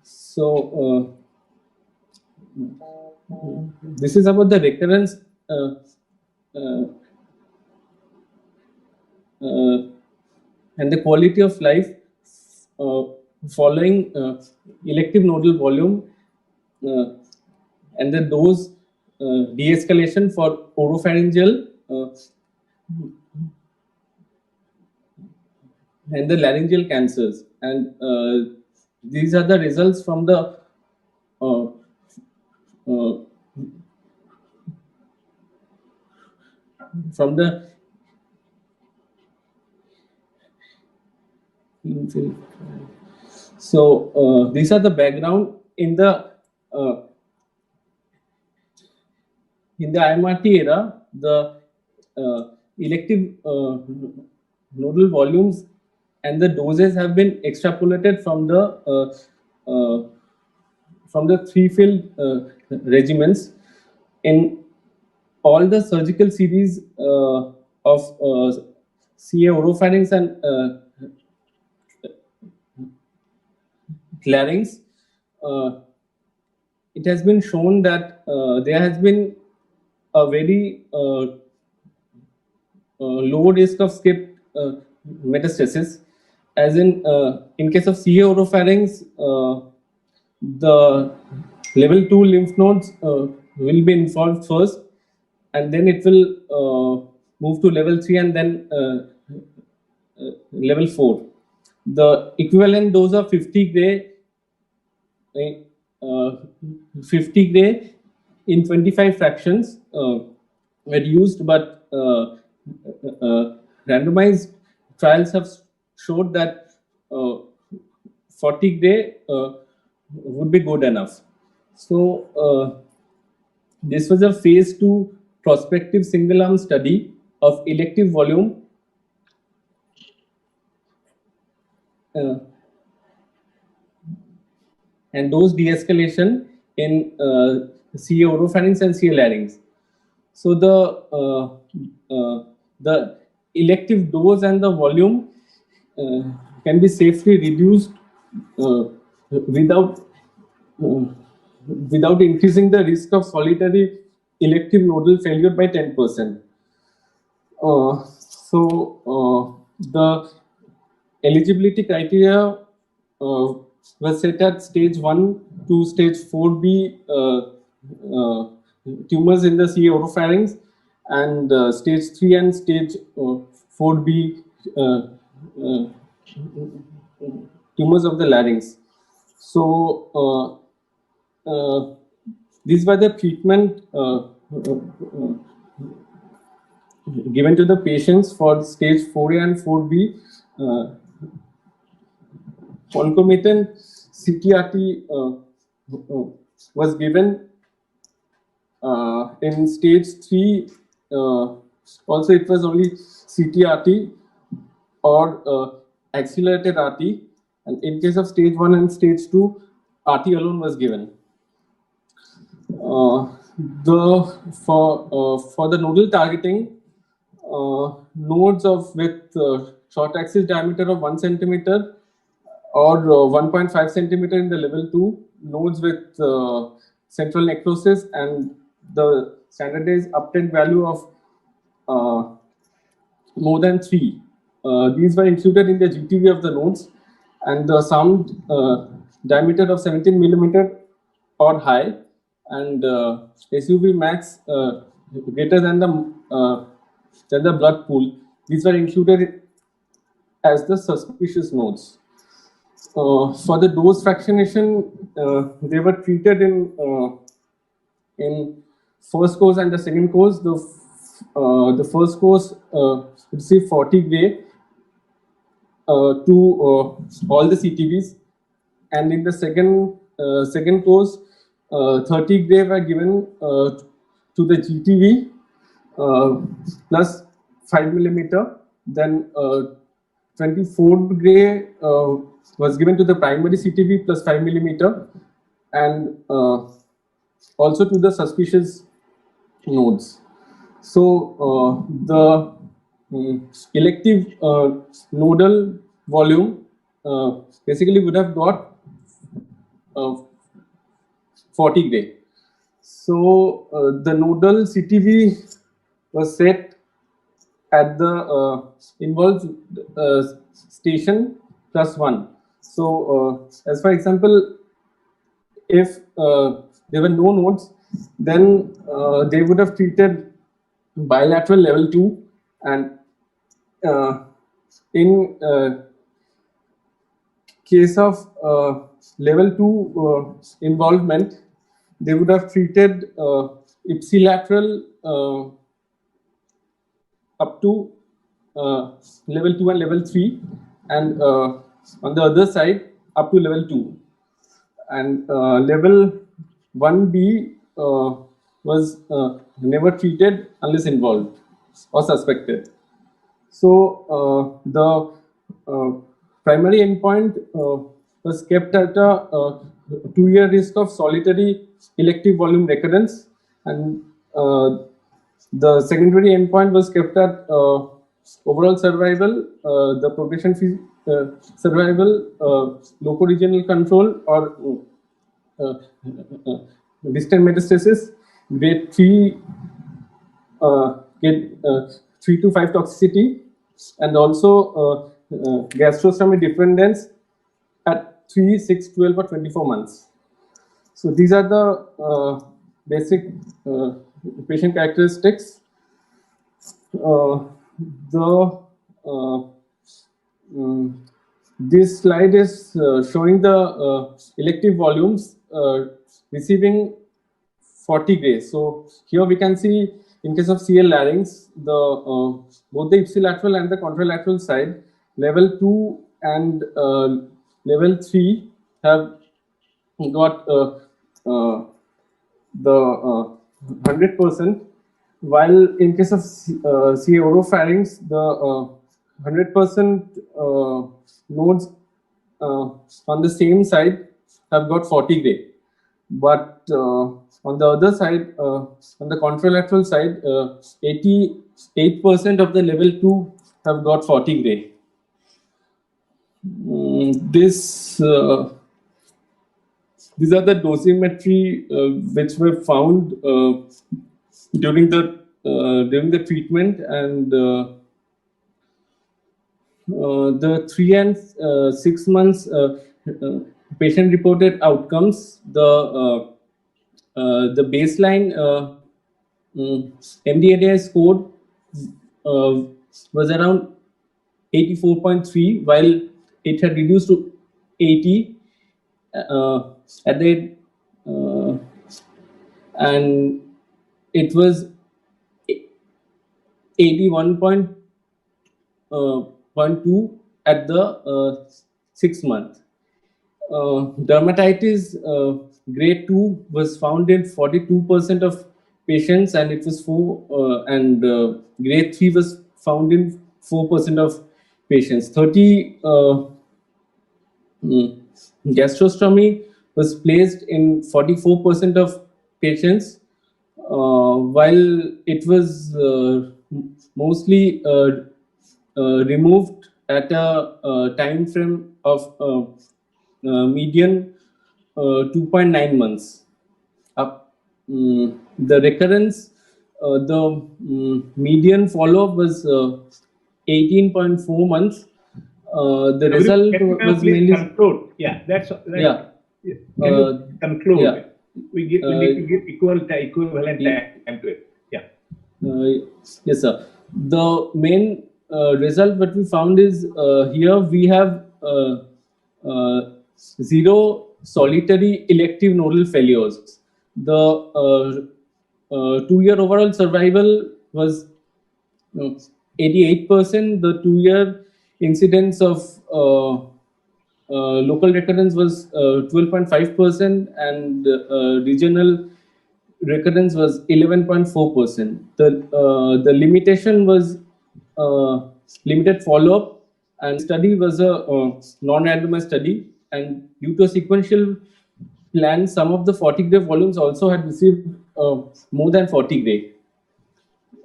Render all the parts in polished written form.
So this is about the recurrence uh, and the quality of life uh, following elective nodal volume uh, and the dose de-escalation for oropharyngeal and the laryngeal cancers. And these are the results from the uh, uh, from the so these are the background uh, in the IMRT era. The elective nodal volumes and the doses have been extrapolated from the three-field regimens in all the surgical series of CA oropharynx and larynx. It has been shown that there has been a very low risk of skip metastasis, as in case of CA oropharynx, the level 2 lymph nodes will be involved first, and then it will move to level 3 and then level 4. The equivalent dose of 50 gray, 50 gray in 25 fractions were used, but randomized trials have showed that 40 gray would be good enough. So this was a phase 2 prospective single arm study of elective volume and dose de-escalation in CA oropharynx and CA larynx. So the elective dose and the volume can be safely reduced uh, without uh, without increasing the risk of solitary elective nodal failure by 10%. The eligibility criteria was set at stage 1 to stage 4B tumors in the CA oropharynx, and stage 3 and stage 4B tumors of the larynx. So these were the treatment given to the patients for stage 4A and 4B. Concomitant CTRT was given in stage 3. Also, it was only CTRT or accelerated RT, and in case of stage 1 and stage 2, RT alone was given. For the nodal targeting, nodes with short axis diameter of 1 centimeter or 1.5 centimeter in the level 2, nodes with central necrosis and the standardized uptake value of more than 3. These were included in the GTV of the nodes, and the sound diameter of 17 millimeter or high, and SUV max greater than the blood pool. These were included as the suspicious nodes. For the dose fractionation, they were treated in first course and the second course. The first course received 40 gray to all the CTVs, and in the second course, 30 gray were given to the GTV plus 5 millimeter. Then 24 gray was given to the primary CTV plus 5 millimeter, and also to the suspicious nodes. So the elective nodal volume basically would have got 40 gray. So the nodal CTV was set at the involved station +1. So as for example, if there were no nodes, then they would have treated bilateral level 2, and in case of level 2 involvement, they would have treated ipsilateral up to level 2 and level 3, and on the other side up to level 2. And level 1B was never treated unless involved or suspected. So the primary endpoint was kept at a 2-year risk of solitary elective volume recurrence, and the secondary endpoint was kept at overall survival, the progression-free survival, locoregional control, or distant metastasis, grade 3, grade 3 to 5 toxicity, and also gastrostomy dependence at 3, 6, 12, or 24 months. So these are the basic patient characteristics. This slide is showing the elective volumes receiving 40 gray. So here we can see, in case of CL larynx, the both the ipsilateral and the contralateral side, level 2 and level 3 have got the 100%, while in case of CA oropharynx, the 100% nodes on the same side have got 40 gray. But on the other side, on the contralateral side, 88% of the level 2 have got 40 gray. These are the dosimetry which were found during the treatment, and the 3 and 6 months patient reported outcomes. The baseline MD-ADL score was around 84.3, while it had reduced to 80 at the and it was 81.2 at the 6 month. Dermatitis grade 2 was found in 42% of patients, and it was grade 3 was found in 4% of patients. 30 gastrostomy was placed in 44% of patients, while it was mostly removed at a time frame of median 2.9 months. The recurrence, the median follow-up was 18.4 months. The result was mainly conclude. Yeah, that's yeah. Can you conclude? Yeah. We need to give equivalent time to it. Yeah. Yes, sir. The main result what we found is here we have 0 solitary elective nodal failures. The 2-year overall survival was 88%. The 2-year incidence of local recurrence was 12.5%, and regional recurrence was 11.4%. The limitation was limited follow-up, and study was a non-randomized study, and due to a sequential plan, some of the 40 gray volumes also had received more than 40 gray.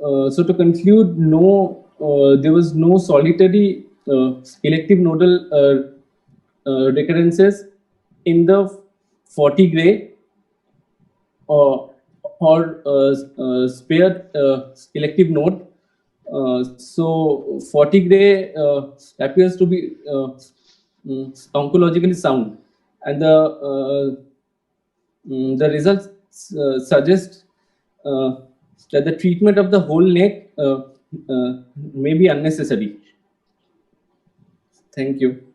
So to conclude, there was no solitary elective nodal recurrences in the 40 gray or spare elective node. So 40 gray appears to be oncologically sound, and the results suggest that the treatment of the whole neck may be unnecessary. Thank you.